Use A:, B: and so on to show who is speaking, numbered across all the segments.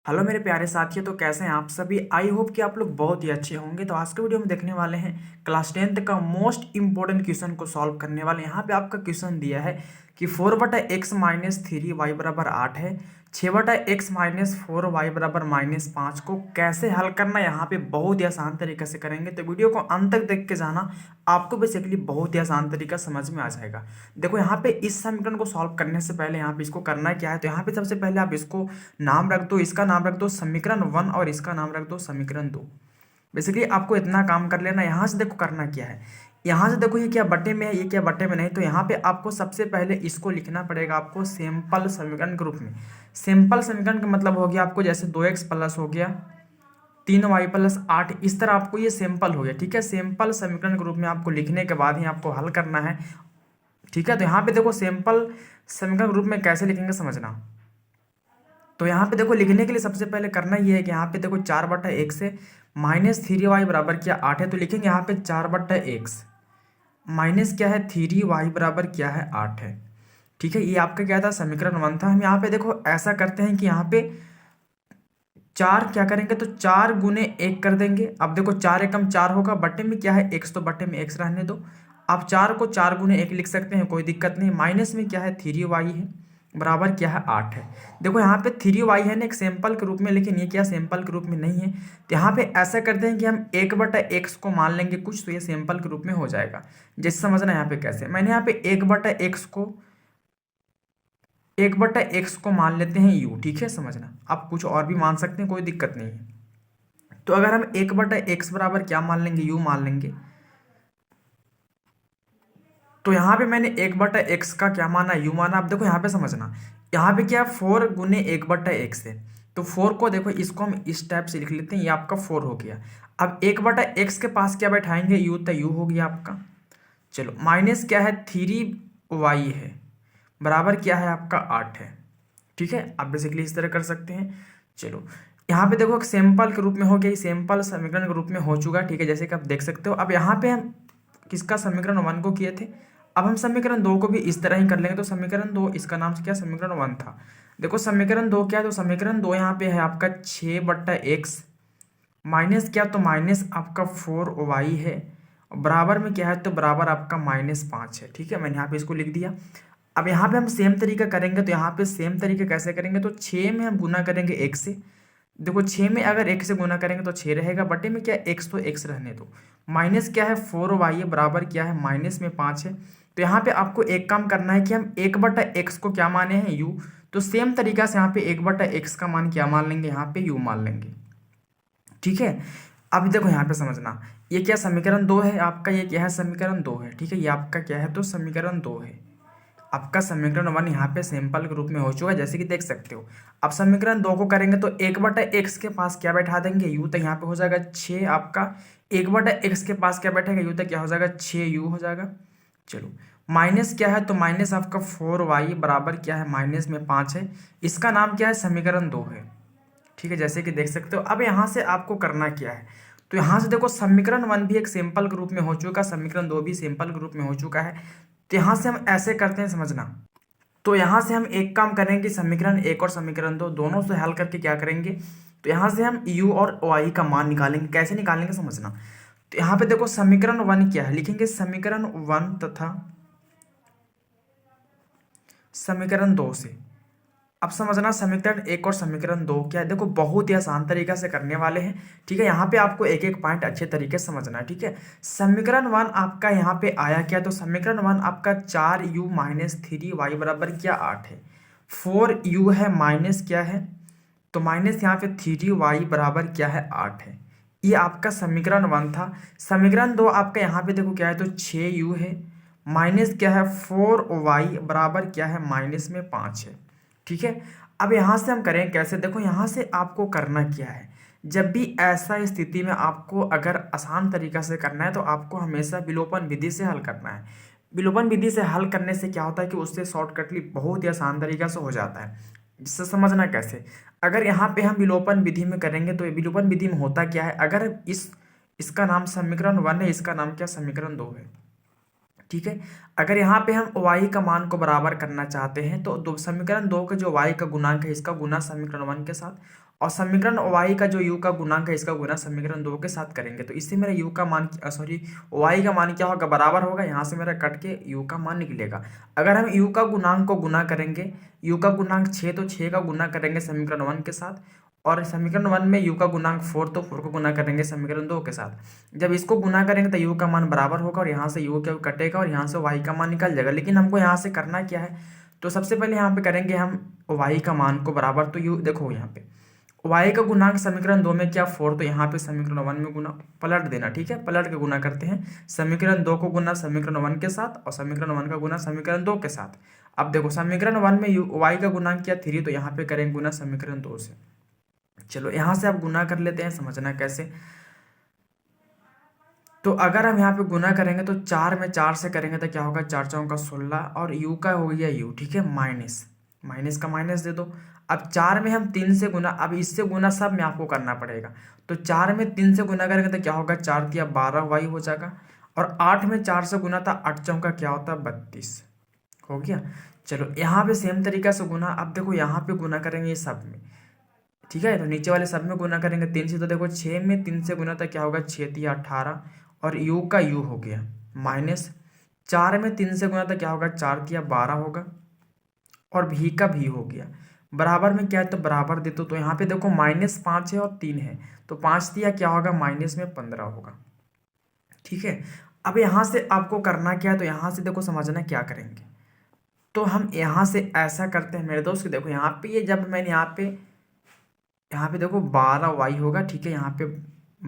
A: Hello मेरे प्यारे साथियों, तो कैसे हैं आप सभी। आई होप कि आप लोग बहुत ही अच्छे होंगे। तो आज के वीडियो में देखने वाले हैं क्लास 10th का मोस्ट इंपॉर्टेंट क्वेश्चन को सॉल्व करने वाले। यहाँ पे आपका क्वेश्चन दिया है कि 4/x-3y बराबर 8 है। 6/x-4y बराबर -5 को कैसे हल करना, यहाँ पे बहुत ही आसान तरीके से करेंगे। तो वीडियो को अंत तक देख के जाना, आपको बेसिकली बहुत ही आसान तरीका समझ में आ जाएगा। देखो यहाँ पे इस समीकरण को सॉल्व करने से पहले यहाँ पे इसको करना क्या है, तो यहाँ पे सबसे पहले आप इसको नाम रख दो, इसका नाम रख दो समीकरण 1 और इसका नाम रख दो समीकरण 2। बेसिकली आपको इतना काम कर लेना। यहाँ से देखो करना क्या है, यहाँ से देखो ये क्या बटे में है, ये क्या बटे में नहीं। तो यहाँ पे आपको सबसे पहले इसको लिखना पड़ेगा आपको सिंपल समीकरण के रूप में। सिंपल समीकरण का मतलब हो गया आपको जैसे 2x प्लस हो गया 3y प्लस 8, इस तरह आपको ये सिंपल हो गया। ठीक है, सिंपल समीकरण के रूप में आपको लिखने के बाद ही आपको हल करना है। ठीक है, तो यहाँ पे देखो सिंपल समीकरण के रूप में कैसे लिखेंगे समझना। तो यहाँ पे देखो लिखने के लिए सबसे पहले करना ये है कि यहाँ पे देखो 4/x से -3y बराबर क्या 8 है, तो लिखेंगे यहाँ पे 4/x माइनस क्या है 3y बराबर क्या है 8 है। ठीक है, ये आपका क्या था समीकरण 1 था। हम यहाँ पे देखो ऐसा करते हैं कि यहाँ पे 4 क्या करेंगे, तो 4 × 1 कर देंगे। अब देखो 4 × 4 होगा, बटे में क्या है x, तो बटे में x रहने दो। आप 4 को 4 × 1 लिख सकते हैं, कोई दिक्कत नहीं। माइनस में क्या है 3y है बराबर क्या है 8 है। देखो यहाँ पे 3y है ना एक सैंपल के रूप में, लेकिन ये क्या सैंपल के रूप में नहीं है। तो यहाँ पे ऐसा करते हैं कि हम 1/x को मान लेंगे कुछ, तो ये सैंपल के रूप में हो जाएगा। जैसे समझना यहाँ पे कैसे, मैंने यहाँ पे 1/x को मान लेते हैं u। ठीक है, समझना आप कुछ और भी मान सकते हैं, कोई दिक्कत नहीं है। तो अगर हम 1/x बराबर क्या मान लेंगे, u मान लेंगे, तो यहाँ पे मैंने 1/x का क्या माना, u माना। अब देखो यहाँ पे समझना, यहाँ पे क्या 4 × 1/x है। तो 4 को देखो इसको हम इस टाइप से लिख लेते हैं, ये आपका 4 हो गया। अब 1/x के पास क्या बैठाएंगे u, तो u हो गया आपका। चलो माइनस क्या है 3y है बराबर क्या है आपका 8 है। ठीक है, आप बेसिकली इस तरह कर सकते हैं। चलो यहाँ पे देखो एक सैंपल के रूप में हो गया, सैंपल समीकरण के रूप में हो चुका। ठीक है, जैसे कि आप देख सकते हो। अब यहाँ पे हम किसका समीकरण 1 को किए थे, अब हम समीकरण 2 को भी इस तरह ही कर लेंगे। तो समीकरण 2 इसका नाम से क्या समीकरण 1 था। देखो समीकरण 2 क्या है, तो समीकरण 2 यहाँ पे है आपका 6/x माइनस क्या, तो माइनस आपका 4y है बराबर में क्या है, तो बराबर आपका -5 है। ठीक है, मैंने यहाँ पे इसको लिख दिया। अब यहाँ पे हम सेम तरीका करेंगे, तो यहाँ पे सेम तरीके कैसे करेंगे, तो 6 में हम गुना करेंगे 1 से। देखो 6 में अगर 1 से गुना करेंगे तो 6 रहेगा, बटे में क्या x, तो x रहने दो। माइनस क्या है 4y बराबर क्या है -5 है। तो यहाँ पे आपको एक काम करना है कि हम 1/x को क्या माने हैं u, तो सेम तरीका से यहाँ पे 1/x का मान क्या मान लेंगे, यहाँ पे u मान लेंगे। ठीक है, अब देखो यहाँ पे समझना, ये क्या समीकरण 2 है आपका, ये क्या है समीकरण 2 है। ठीक है, ये आपका क्या है, तो समीकरण 2 है। आपका समीकरण 1 यहाँ पे सैंपल के रूप में हो चुका है, जैसे कि देख सकते हो। अब समीकरण 2 को करेंगे तो 1/x के पास क्या बैठा देंगे u, तो यहाँ पे हो जाएगा 6 आपका। 1/x के पास क्या बैठेगा u, तो क्या हो जाएगा 6u हो जाएगा। चलो माइनस क्या है, तो माइनस आपका 4y बराबर क्या है -5 है। इसका नाम क्या है समीकरण 2 है। ठीक है, जैसे कि देख सकते हो। अब यहाँ से आपको करना क्या है, तो यहाँ से देखो समीकरण 1 भी एक सिंपल के रूप में हो चुका, समीकरण 2 भी सिंपल के रूप में हो चुका है। तो यहाँ से हम ऐसे करते हैं समझना। तो यहाँ से हम एक काम करेंगे, समीकरण 1 और समीकरण 2 दोनों से हल करके क्या करेंगे, तो यहाँ से हम u और y का मान निकालेंगे। कैसे निकालेंगे समझना। तो यहाँ पे देखो समीकरण 1 क्या है, लिखेंगे समीकरण 1 तथा समीकरण 2 से। अब समझना समीकरण 1 और समीकरण 2 क्या है, देखो बहुत ही आसान तरीका से करने वाले हैं। ठीक है, यहाँ पे आपको एक एक पॉइंट अच्छे तरीके से समझना है। ठीक है, समीकरण 1 आपका यहाँ पे आया क्या, तो समीकरण 1 आपका 4u - 3y बराबर क्या 8 है। 4u है माइनस क्या है, तो माइनस यहाँ पे 3y बराबर क्या है 8 है। ये आपका समीकरण 1 था। समीकरण 2 आपका यहाँ पे देखो क्या है, तो 6u है माइनस क्या है 4y बराबर क्या है -5 है। ठीक है, अब यहाँ से हम करें कैसे, देखो यहाँ से आपको करना क्या है, जब भी ऐसा स्थिति में आपको अगर आसान तरीका से करना है तो आपको हमेशा विलोपन विधि से हल करना है। विलोपन विधि से हल करने से क्या होता है कि उससे शॉर्टकटली बहुत ही आसान तरीका से हो जाता है। जिससे समझना कैसे, अगर यहाँ पे हम विलोपन विधि में करेंगे तो विलोपन विधि में होता क्या है, अगर इसका नाम समीकरण 1 है, इसका नाम क्या समीकरण 2 है। ठीक है, अगर यहाँ पे हम y का मान को बराबर करना चाहते हैं तो दो समीकरण 2 का जो y का गुणांक है इसका गुना समीकरण 1 के साथ, और समीकरण y का जो u का गुणांक है इसका गुना समीकरण 2 के साथ करेंगे, तो इससे मेरा u का मान सॉरी y का मान क्या होगा, बराबर होगा। यहाँ से मेरा कट के u का मान निकलेगा। अगर हम u का गुणांक को गुना करेंगे, u का गुणांक 6 तो 6 का गुना करेंगे समीकरण 1 के साथ, और समीकरण 1 में u का गुणांक 4 तो 4 को गुना करेंगे समीकरण 2 के साथ। जब इसको गुना करेंगे तो u का मान बराबर होगा और यहाँ से u क्या कटेगा और यहाँ से y का मान निकल जाएगा। लेकिन हमको यहाँ से करना क्या है, तो सबसे पहले यहाँ पे करेंगे हम y का मान को बराबर, तो u देखो यहाँ पे y का गुणांक समीकरण 2 में क्या 4, तो यहाँ पे समीकरण 1 में गुना पलट देना, ठीक है, पलट के गुना करते हैं। समीकरण 2 को गुना समीकरण 1 के साथ और समीकरण 1 का गुना समीकरण 2 के साथ। अब देखो समीकरण 1 में y का गुणांक क्या 3, तो यहाँ पे करेंगे गुना समीकरण 2 से। चलो यहाँ से आप गुना कर लेते हैं, समझना कैसे। तो अगर हम यहाँ पे गुना करेंगे तो 4 में 4 से करेंगे तो क्या होगा, 4 चौका 16 और u का हो गया u, ठीक है, माइनस माइनस का माइनस दे दो। अब 4 में हम 3 से गुना, अब इससे गुना सब में आपको करना पड़ेगा। तो 4 में 3 से गुना करेंगे तो क्या होगा, 4 तिया 12 y हो जाएगा। और 8 में 4 से गुना था, 8 चौका क्या होता है 32 हो गया। चलो यहाँ पे सेम तरीका से गुना, अब देखो यहाँ पे गुना करेंगे ये सब में, ठीक है, तो नीचे वाले सब में गुना करेंगे 3 से, तो देखो 6 में 3 से गुना था क्या होगा, 6 तिया 18 और u का u हो गया माइनस। 4 में 3 से गुना था क्या होगा, 4 तिया 12 होगा और भी का भी हो गया। बराबर में क्या है, तो बराबर दे तो यहाँ पे देखो -5 है और 3 है, तो 5 तिया क्या होगा, माइनस में 15 होगा, ठीक है। अब यहाँ से आपको करना क्या है, तो यहाँ से देखो समझना क्या करेंगे। तो हम यहाँ से ऐसा करते हैं मेरे दोस्त, देखो यहाँ पे ये जब मैंने यहाँ पे देखो 12y होगा, ठीक है, यहाँ पे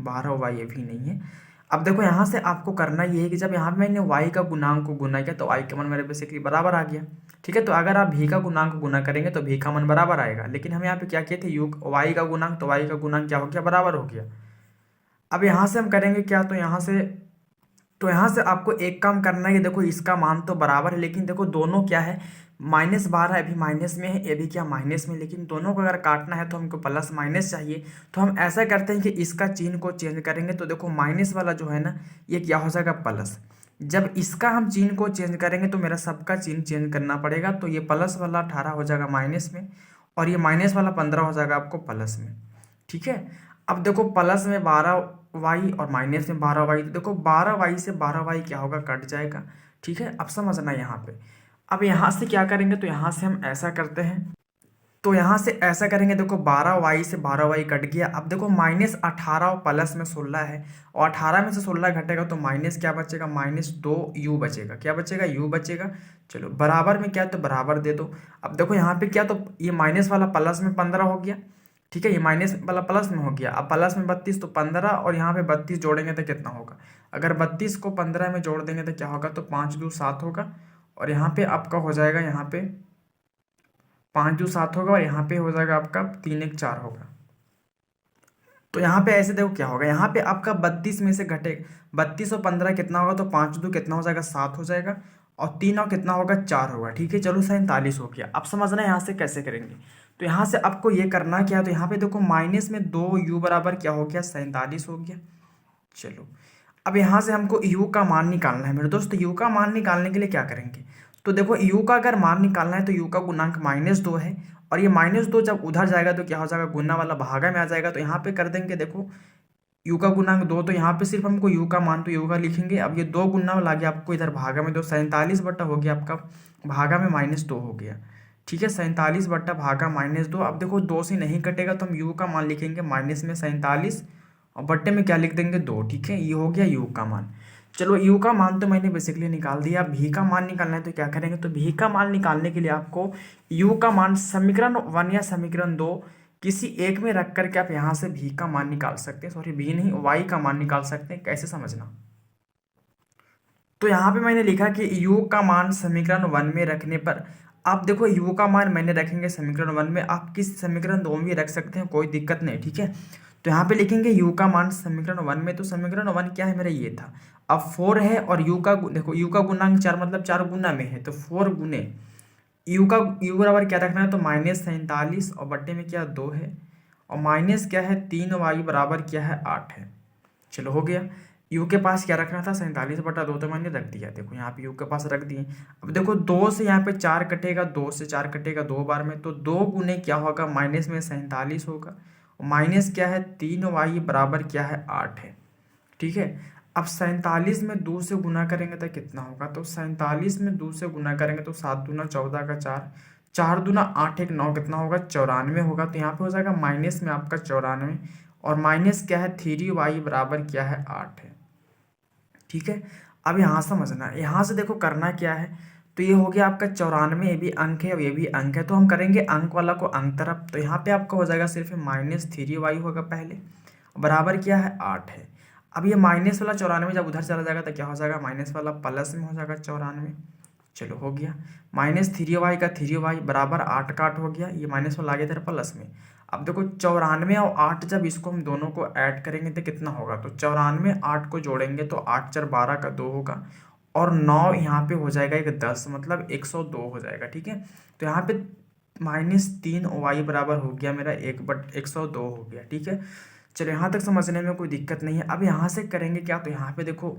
A: 12y ये भी नहीं है। अब देखो यहाँ से आपको करना ये है कि जब यहाँ पे मैंने y का गुणांक को गुना किया तो y का मान मेरे बेसिकली बराबर आ गया, ठीक है। तो अगर आप v का गुणांक को गुना करेंगे तो v का मान बराबर आएगा। लेकिन हम यहाँ पे क्या किए थे, y का गुणांक, तो y का गुणांक क्या हो गया, बराबर हो गया। अब यहाँ से हम करेंगे क्या, तो यहाँ से आपको एक काम करना है कि देखो इसका मान तो बराबर है, लेकिन देखो दोनों क्या है, -12 अभी माइनस में है, ये भी क्या माइनस में, लेकिन दोनों को अगर काटना है तो हमको प्लस माइनस चाहिए। तो हम ऐसा करते हैं कि इसका चिन्ह को चेंज करेंगे, तो देखो माइनस वाला जो है ना ये क्या हो जाएगा, प्लस। जब इसका हम चिन्ह को चेंज करेंगे तो मेरा सबका चिन्ह चेंज करना पड़ेगा, तो ये प्लस वाला 18 हो जाएगा माइनस में और ये माइनस वाला 15 हो जाएगा आपको प्लस में, ठीक है। अब देखो प्लस में 12y और माइनस में 12y, तो देखो 12y से 12y क्या होगा, कट जाएगा, ठीक है। अब समझना यहाँ पे, अब यहाँ से क्या करेंगे, तो यहाँ से हम ऐसा करते हैं, तो यहाँ से ऐसा करेंगे, देखो 12y से 12y कट गया। अब देखो -18 और प्लस में 16 है और 18 में से 16 घटेगा तो माइनस क्या बचेगा, -2u बचेगा, क्या बचेगा, u बचेगा। चलो बराबर में क्या, तो बराबर दे दो। अब देखो यहाँ पे क्या, तो ये माइनस वाला प्लस में 15 हो गया, ठीक है, ये माइनस वाला प्लस में हो गया। अब प्लस में 32 तो 15 और यहाँ पे 32 जोड़ेंगे तो कितना होगा, अगर 32 को 15 में जोड़ देंगे तो क्या होगा, तो 5 दूनी 7 होगा और यहाँ पे आपका हो जाएगा, यहाँ पे 5 दूनी 7 होगा और यहाँ पे हो जाएगा आपका 3 1 4 होगा। तो यहाँ पे ऐसे देखो क्या होगा, यहाँ पे आपका 32 में से घटे 32 और 15 कितना होगा, तो 5 दो कितना हो जाएगा, 7 हो जाएगा और 3 और कितना होगा, 4 होगा, ठीक है। चलो 47 हो गया। अब समझना है यहाँ से कैसे करेंगे, तो यहाँ से आपको ये करना क्या है, तो यहाँ पे देखो माइनस में 2u बराबर क्या हो गया, 47 हो गया। चलो अब यहाँ से हमको u का मान निकालना है मेरे दोस्त। u का मान निकालने के लिए क्या करेंगे, तो देखो u का अगर मान निकालना है तो u का गुणांक -2 है और ये -2 जब उधर जाएगा तो क्या हो जाएगा, गुना वाला भागा में आ जाएगा। तो यहाँ पे कर देंगे, देखो u का गुणांक 2, तो यहाँ पे सिर्फ हमको u का मान तो u का लिखेंगे। अब ये 2 गुना वाला गया आपको इधर भागा में, तो 47 बट्टा हो गया आपका भागा में -2 हो गया, ठीक है। 47 बट्टा भागा -2। अब देखो 2 से नहीं कटेगा तो हम u का मान लिखेंगे माइनस में 47 और बट्टे में क्या लिख देंगे 2, ठीक है, ये हो गया u का मान। चलो u का मान तो मैंने बेसिकली निकाल दिया। अब v का मान निकालना है तो क्या करेंगे, तो v का मान निकालने के लिए आपको u का मान समीकरण 1 या समीकरण 2 किसी एक में रख करके आप यहाँ से v का मान निकाल सकते हैं, सॉरी v नहीं y का मान निकाल सकते हैं। कैसे समझना, तो यहाँ पे मैंने लिखा कि u का मान समीकरण 1 में रखने पर, आप देखो u का मान मैंने रखेंगे समीकरण 1 में, आप किस समीकरण 2 में भी रख सकते हैं, कोई दिक्कत नहीं, ठीक है। तो यहाँ पे लिखेंगे u का मान समीकरण 1 में, तो समीकरण 1 क्या है मेरा, ये था। अब 4 है और u का देखो u का गुणांक 4 मतलब 4 गुना में है, तो 4 गुने u का u बराबर क्या रखना है, तो -47 और बट्टे में क्या 2 है और माइनस क्या है 3y बराबर क्या है 8 है। चलो हो गया। u के पास क्या रखना था, 47/2, तो मैंने रख दिया। देखो यहाँ पे u के पास रख दिए। अब देखो 2 से यहाँ पे 4 कटेगा, 2 से 4 कटेगा 2 बार में, तो 2 गुने क्या होगा, माइनस में 47 होगा माइनस क्या है 3y बराबर क्या है 8 है। ठीक है, अब 47 में 2 से गुना करेंगे तो कितना होगा, तो 47 में 2 से गुना करेंगे तो 7 दूना 14 का 4, 4 दूना 8 एक 9, कितना होगा 94 होगा। तो यहाँ पे हो जाएगा माइनस में आपका 94, और माइनस क्या है 3y बराबर क्या है 8 है। ठीक है, अब यहाँ समझना, यहाँ से देखो करना क्या है, तो ये हो गया आपका 94, ये भी अंक है और ये भी अंक है, तो हम करेंगे अंक वाला को अंक तरफ। तो यहाँ पे आपका हो जाएगा सिर्फ -3y होगा पहले, बराबर क्या है 8 है। अब ये माइनस वाला 94 जब उधर चला जाएगा तो क्या हो जाएगा, माइनस वाला प्लस में हो जाएगा 94। चलो हो गया, -3y का 3y बराबर 8 का 8 हो गया, ये माइनस वाला आ गया इधर प्लस में। अब देखो 94 और 8 जब इसको हम दोनों को ऐड करेंगे तो कितना होगा, तो 94 8 को जोड़ेंगे तो 8 4 12 का 2 होगा, और 9 यहाँ पे हो जाएगा एक 10, मतलब 102 हो जाएगा। ठीक है, तो यहाँ पे -3y बराबर हो गया मेरा 1/102 हो गया। ठीक है, चलो यहाँ तक समझने में कोई दिक्कत नहीं है। अब यहाँ से करेंगे क्या, तो यहाँ पे देखो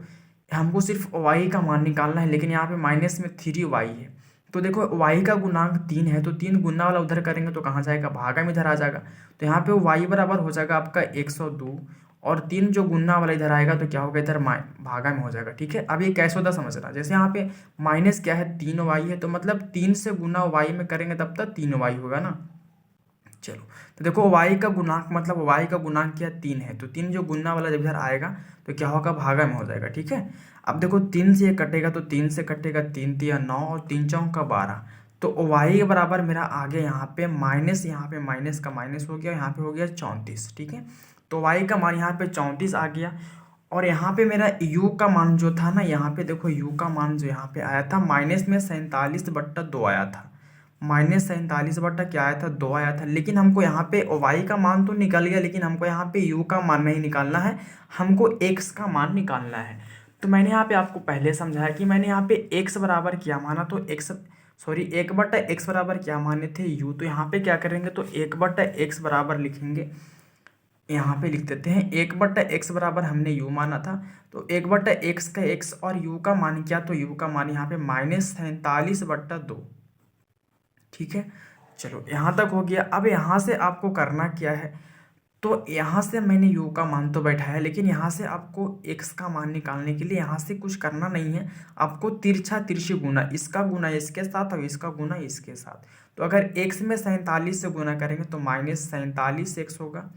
A: हमको सिर्फ y का मान निकालना है, लेकिन यहाँ पे माइनस में 3y है, तो देखो y का गुणांक 3 है, तो 3 गुना वाला उधर करेंगे तो कहाँ जाएगा, भागा में इधर आ जाएगा। तो यहाँ पे y बराबर हो जाएगा आपका 102, और 3 जो गुना वाला इधर आएगा तो क्या होगा, इधर भागा में हो जाएगा। ठीक है, अब ये कैसे होता समझना, जैसे यहाँ पे माइनस क्या है 3y है, तो मतलब 3 से गुना y में करेंगे तब तक 3y होगा ना। चलो, तो देखो y का गुणांक, मतलब y का गुणांक क्या 3 है, तो 3 जो गुना वाला जब इधर आएगा तो क्या होगा, भागा में हो जाएगा। ठीक है, अब देखो 3 से ये कटेगा तो 3 से कटेगा 3 तिया 9 और 3 चौक का 12, तो y के बराबर मेरा आ गया यहाँ पे माइनस, यहाँ पे माइनस का माइनस हो गया, यहाँ पे हो गया 34। ठीक है, तो y का मान यहाँ पे 34 आ गया, और यहाँ पे मेरा u का मान जो था ना, यहाँ पे देखो u का मान जो यहाँ पे आया था माइनस में 47/2 आया था, -47 क्या आया था 2 आया था। लेकिन हमको यहाँ पे y का मान तो निकल गया, लेकिन हमको यहाँ पे u का मान नहीं निकालना है, हमको x का मान निकालना है। तो मैंने यहाँ पे आपको पहले समझाया कि मैंने यहाँ पे x बराबर क्या माना, तो 1/x बराबर क्या माने थे u, तो यहाँ पे क्या करेंगे, तो 1/x बराबर लिखेंगे, यहाँ पे लिख देते हैं 1/x बराबर हमने u माना था, तो 1/x का x और u का मान क्या, तो u का मान यहाँ पे -47/2। ठीक है, चलो यहाँ तक हो गया। अब यहाँ से आपको करना क्या है, तो यहाँ से मैंने u का मान तो बैठाया, लेकिन यहाँ से आपको x का मान निकालने के लिए यहाँ से कुछ करना नहीं है, आपको तिरछा तिरछी गुना, इसका गुना इसके साथ और इसका गुना इसके साथ। तो अगर x में 47 से गुना करेंगे तो -47x होगा,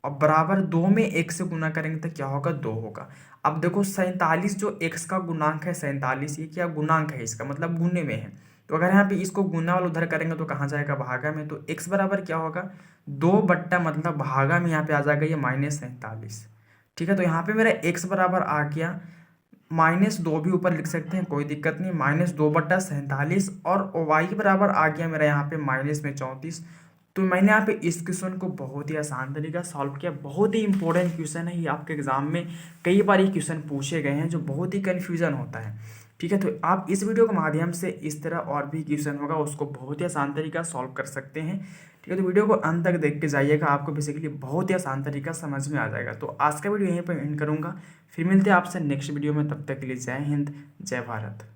A: और बराबर 2 में 1 से गुना करेंगे तो क्या होगा, 2 होगा। अब देखो 47 जो x का गुणांक है 47, ये क्या गुणांक है, इसका मतलब गुने में है, तो अगर यहाँ पे इसको गुना वाला उधर करेंगे तो कहाँ जाएगा, भागा में। तो x बराबर क्या होगा 2 बट्टा, मतलब भागा में यहाँ पे आ जाएगा ये -47। ठीक है, तो यहाँ पे मेरा x बराबर आ गया -2, भी ऊपर लिख सकते हैं कोई दिक्कत नहीं, -2/47, और y बराबर आ गया मेरा यहाँ पे माइनस में 34। तो मैंने यहाँ पे इस क्वेश्चन को बहुत ही आसान तरीका सॉल्व किया, बहुत ही इंपॉर्टेंट क्वेश्चन है ये, आपके एग्जाम में कई बार ये क्वेश्चन पूछे गए हैं जो बहुत ही कन्फ्यूजन होता है। ठीक है, तो आप इस वीडियो के माध्यम से इस तरह और भी क्वेश्चन होगा उसको बहुत ही आसान तरीका सॉल्व कर सकते हैं। ठीक है, तो वीडियो को अंत तक देख के जाइएगा, आपको बेसिकली बहुत ही आसान तरीका समझ में आ जाएगा। तो आज का वीडियो यहीं पर एंड करूँगा, फिर मिलते हैं आपसे नेक्स्ट वीडियो में, तब तक के लिए जय हिंद जय भारत।